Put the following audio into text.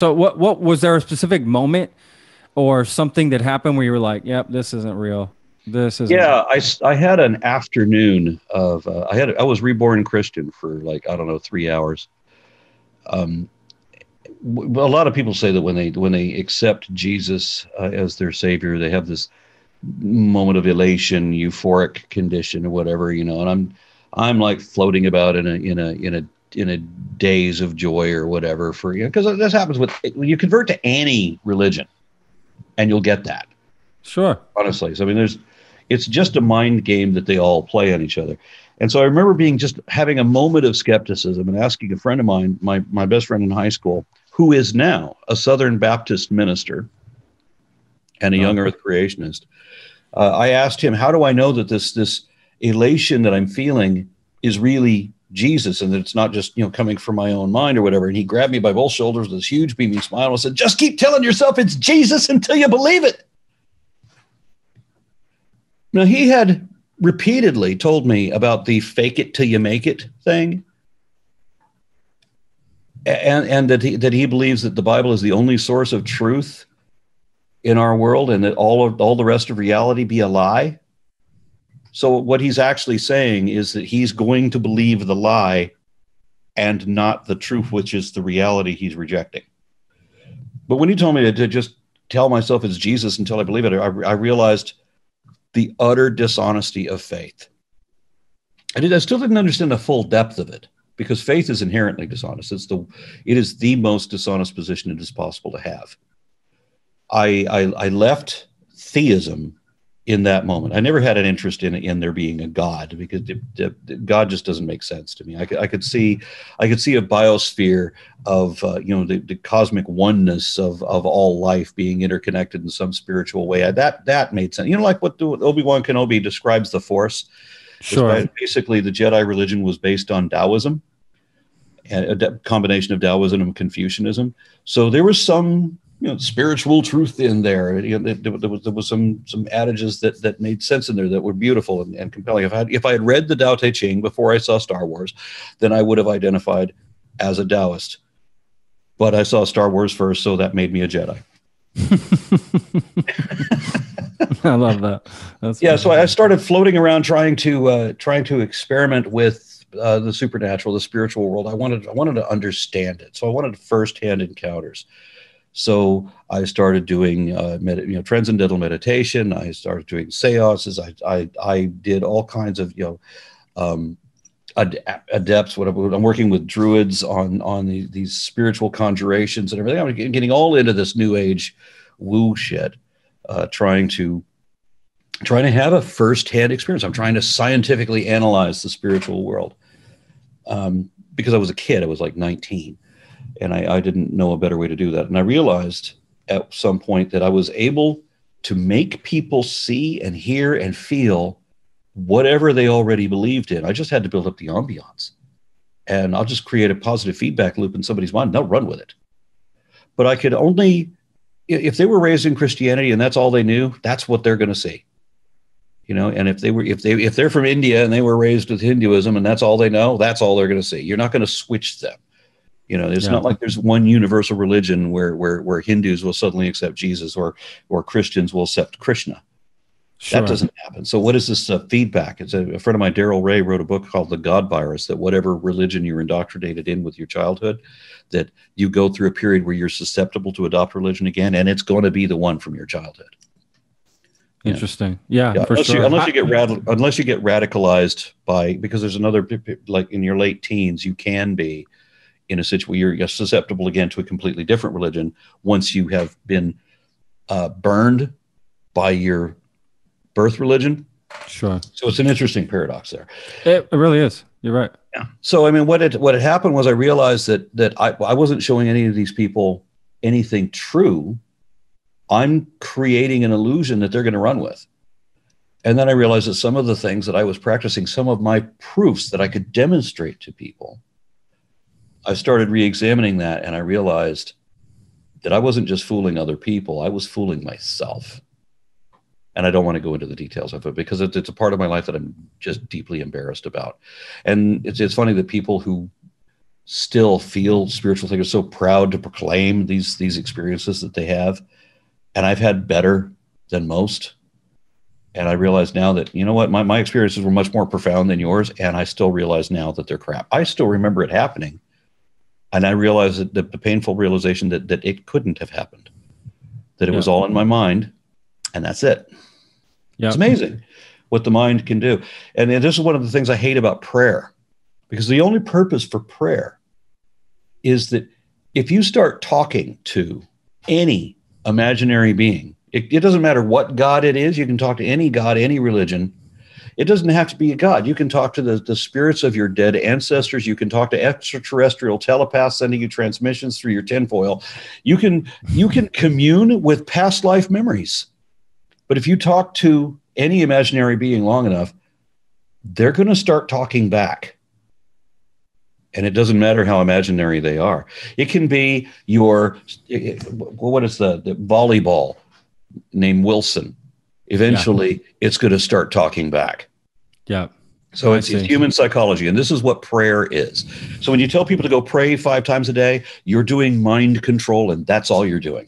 So what was there a specific moment or something that happened where you were like, "Yep, this isn't real. This isn't." Yeah, I had an afternoon of I was reborn Christian for like I don't know 3 hours. Um, a lot of people say that when they accept Jesus as their savior, they have this moment of elation, euphoric condition, or whatever, and I'm like floating about in a daze of joy or whatever for because this happens with when you convert to any religion, and you'll get that Sure. honestly. So I mean, it's just a mind game that they all play on each other. And so I remember being just having a moment of skepticism and asking a friend of mine, my best friend in high school, who is now a Southern Baptist minister and a young Okay. Earth creationist. I asked him, how do I know that this elation that I'm feeling is really Jesus and that it's not just coming from my own mind or whatever? And he grabbed me by both shoulders with this huge beaming smile and said, "Just keep telling yourself it's Jesus until you believe it." Now, he had repeatedly told me about the fake it till you make it thing, and that he believes that the Bible is the only source of truth in our world, and that all the rest of reality be a lie. So what he's actually saying is that he's going to believe the lie and not the truth, which is the reality he's rejecting. But when he told me to just tell myself it's Jesus until I believe it, I realized the utter dishonesty of faith. I still didn't understand the full depth of it because faith is inherently dishonest. It is the most dishonest position it is possible to have. I left theism in that moment. I never had an interest in there being a God because God just doesn't make sense to me. I could see a biosphere of the cosmic oneness of all life being interconnected in some spiritual way. That made sense. Like what Obi-Wan Kenobi describes the Force. Sure. Basically, the Jedi religion was based on Taoism, and a combination of Taoism and Confucianism. So there was some spiritual truth in there. There was some adages that made sense in there that were beautiful and compelling. If I had read the Tao Te Ching before I saw Star Wars, then I would have identified as a Taoist. But I saw Star Wars first, so that made me a Jedi. I love that. That's yeah. So I started floating around trying to experiment with the supernatural, the spiritual world. I wanted to understand it. So I wanted firsthand encounters. So I started doing transcendental meditation. I started doing seances. I did all kinds of adepts. I'm working with druids on these spiritual conjurations and everything. I'm getting all into this new age woo shit, trying to have a firsthand experience. I'm trying to scientifically analyze the spiritual world because I was a kid. I was like 19. And I didn't know a better way to do that. And I realized at some point that I was able to make people see and hear and feel whatever they already believed in. I just had to build up the ambiance. And I'll just create a positive feedback loop in somebody's mind. They'll run with it. But I could only, if they were raised in Christianity and that's all they knew, that's what they're going to see. And if they're from India and they were raised with Hinduism and that's all they know, that's all they're going to see. You're not going to switch them. It's not like there's one universal religion where Hindus will suddenly accept Jesus or Christians will accept Krishna. Sure. That doesn't happen. So what is this feedback? It's a friend of mine, Daryl Ray, wrote a book called The God Virus, that whatever religion you're indoctrinated in with your childhood, that you go through a period where you're susceptible to adopt religion again, and it's going to be the one from your childhood. Interesting. Yeah, for unless sure. Unless you get radicalized because there's another, like in your late teens, you can be in a situation where you're susceptible again to a completely different religion once you have been burned by your birth religion. Sure. So it's an interesting paradox there. It really is. You're right. Yeah. So I mean, what had happened was I realized that I wasn't showing any of these people anything true. I'm creating an illusion that they're going to run with. And then I realized that some of the things that I was practicing, some of my proofs that I could demonstrate to people, I started re-examining that, and I realized that I wasn't just fooling other people, I was fooling myself. And I don't want to go into the details of it because it's a part of my life that I'm just deeply embarrassed about. And it's funny that people who still feel spiritual thinkers, so proud to proclaim these experiences that they have. And I've had better than most. And I realize now that, you know what, my experiences were much more profound than yours. And I still realize now that they're crap. I still remember it happening. And I realized that the painful realization that it couldn't have happened, that it was all in my mind, and that's it. Yep. It's amazing what the mind can do. And this is one of the things I hate about prayer, because the only purpose for prayer is that if you start talking to any imaginary being, it doesn't matter what God it is. You can talk to any God, any religion. It doesn't have to be a God. You can talk to the spirits of your dead ancestors. You can talk to extraterrestrial telepaths sending you transmissions through your tinfoil. You can commune with past life memories. But if you talk to any imaginary being long enough, they're going to start talking back. And it doesn't matter how imaginary they are. It can be what is the volleyball named Wilson. Eventually, it's going to start talking back. Yeah. So it's human psychology. And this is what prayer is. So when you tell people to go pray 5 times a day, you're doing mind control, and that's all you're doing.